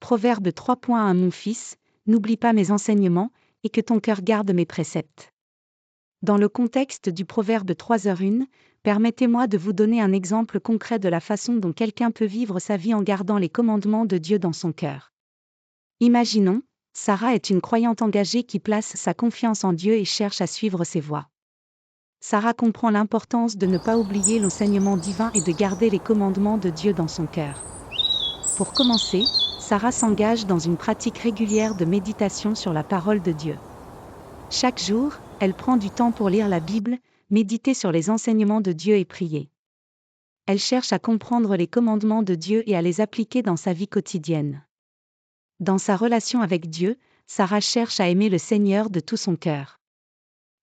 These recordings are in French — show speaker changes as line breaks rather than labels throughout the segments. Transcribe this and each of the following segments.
Proverbe 3.1 Mon fils, n'oublie pas mes enseignements, et que ton cœur garde mes préceptes. Dans le contexte du Proverbe 3h1, permettez-moi de vous donner un exemple concret de la façon dont quelqu'un peut vivre sa vie en gardant les commandements de Dieu dans son cœur. Imaginons, Sarah est une croyante engagée qui place sa confiance en Dieu et cherche à suivre ses voies. Sarah comprend l'importance de ne pas oublier l'enseignement divin et de garder les commandements de Dieu dans son cœur. Pour commencer, Sarah s'engage dans une pratique régulière de méditation sur la parole de Dieu. Chaque jour, elle prend du temps pour lire la Bible, méditer sur les enseignements de Dieu et prier. Elle cherche à comprendre les commandements de Dieu et à les appliquer dans sa vie quotidienne. Dans sa relation avec Dieu, Sarah cherche à aimer le Seigneur de tout son cœur.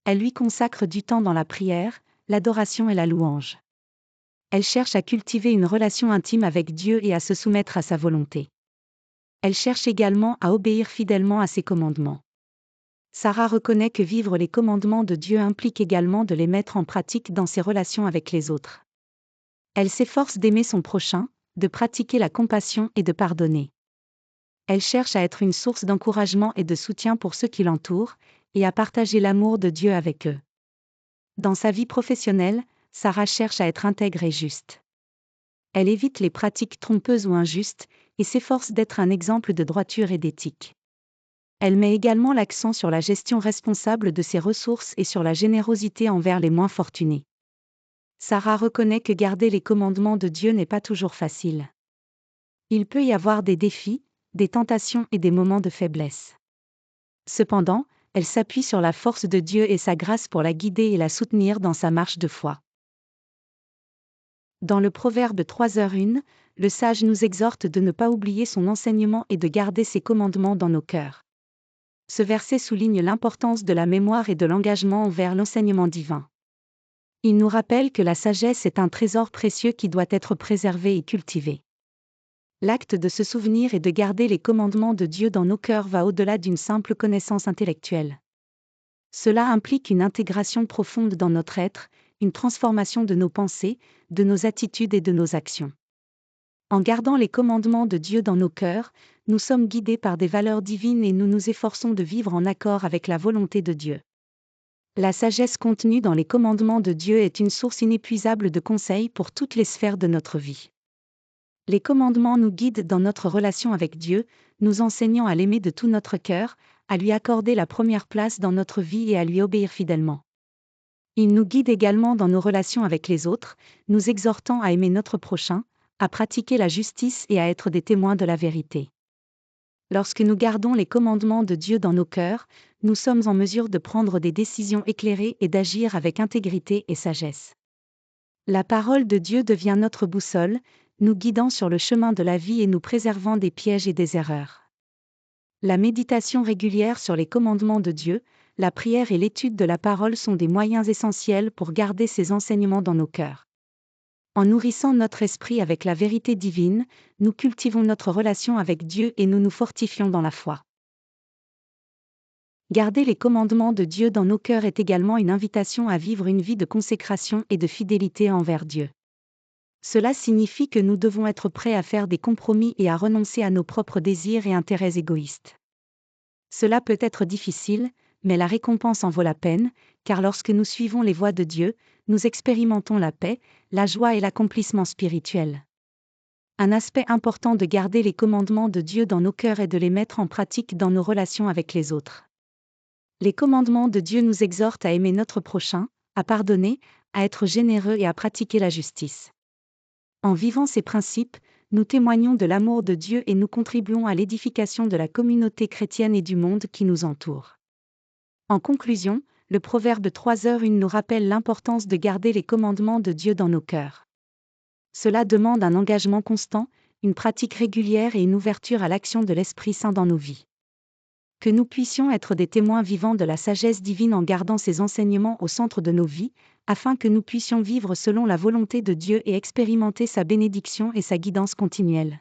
Elle lui consacre du temps dans la prière, l'adoration et la louange. Elle cherche à cultiver une relation intime avec Dieu et à se soumettre à sa volonté. Elle cherche également à obéir fidèlement à ses commandements. Sarah reconnaît que vivre les commandements de Dieu implique également de les mettre en pratique dans ses relations avec les autres. Elle s'efforce d'aimer son prochain, de pratiquer la compassion et de pardonner. Elle cherche à être une source d'encouragement et de soutien pour ceux qui l'entourent, et à partager l'amour de Dieu avec eux. Dans sa vie professionnelle, Sarah cherche à être intègre et juste. Elle évite les pratiques trompeuses ou injustes, et s'efforce d'être un exemple de droiture et d'éthique. Elle met également l'accent sur la gestion responsable de ses ressources et sur la générosité envers les moins fortunés. Sarah reconnaît que garder les commandements de Dieu n'est pas toujours facile. Il peut y avoir des défis, des tentations et des moments de faiblesse. Cependant, elle s'appuie sur la force de Dieu et sa grâce pour la guider et la soutenir dans sa marche de foi. Dans le Proverbe 3h1, le sage nous exhorte de ne pas oublier son enseignement et de garder ses commandements dans nos cœurs. Ce verset souligne l'importance de la mémoire et de l'engagement envers l'enseignement divin. Il nous rappelle que la sagesse est un trésor précieux qui doit être préservé et cultivé. L'acte de se souvenir et de garder les commandements de Dieu dans nos cœurs va au-delà d'une simple connaissance intellectuelle. Cela implique une intégration profonde dans notre être, une transformation de nos pensées, de nos attitudes et de nos actions. En gardant les commandements de Dieu dans nos cœurs, nous sommes guidés par des valeurs divines et nous nous efforçons de vivre en accord avec la volonté de Dieu. La sagesse contenue dans les commandements de Dieu est une source inépuisable de conseils pour toutes les sphères de notre vie. Les commandements nous guident dans notre relation avec Dieu, nous enseignant à l'aimer de tout notre cœur, à lui accorder la première place dans notre vie et à lui obéir fidèlement. Ils nous guident également dans nos relations avec les autres, nous exhortant à aimer notre prochain, à pratiquer la justice et à être des témoins de la vérité. Lorsque nous gardons les commandements de Dieu dans nos cœurs, nous sommes en mesure de prendre des décisions éclairées et d'agir avec intégrité et sagesse. La parole de Dieu devient notre boussole, nous guidant sur le chemin de la vie et nous préservant des pièges et des erreurs. La méditation régulière sur les commandements de Dieu, la prière et l'étude de la parole sont des moyens essentiels pour garder ces enseignements dans nos cœurs. En nourrissant notre esprit avec la vérité divine, nous cultivons notre relation avec Dieu et nous nous fortifions dans la foi. Garder les commandements de Dieu dans nos cœurs est également une invitation à vivre une vie de consécration et de fidélité envers Dieu. Cela signifie que nous devons être prêts à faire des compromis et à renoncer à nos propres désirs et intérêts égoïstes. Cela peut être difficile, mais la récompense en vaut la peine, car lorsque nous suivons les voies de Dieu, nous expérimentons la paix, la joie et l'accomplissement spirituel. Un aspect important de garder les commandements de Dieu dans nos cœurs est de les mettre en pratique dans nos relations avec les autres. Les commandements de Dieu nous exhortent à aimer notre prochain, à pardonner, à être généreux et à pratiquer la justice. En vivant ces principes, nous témoignons de l'amour de Dieu et nous contribuons à l'édification de la communauté chrétienne et du monde qui nous entoure. En conclusion, le Proverbe 3h1 nous rappelle l'importance de garder les commandements de Dieu dans nos cœurs. Cela demande un engagement constant, une pratique régulière et une ouverture à l'action de l'Esprit Saint dans nos vies. Que nous puissions être des témoins vivants de la sagesse divine en gardant ces enseignements au centre de nos vies, afin que nous puissions vivre selon la volonté de Dieu et expérimenter sa bénédiction et sa guidance continuelle.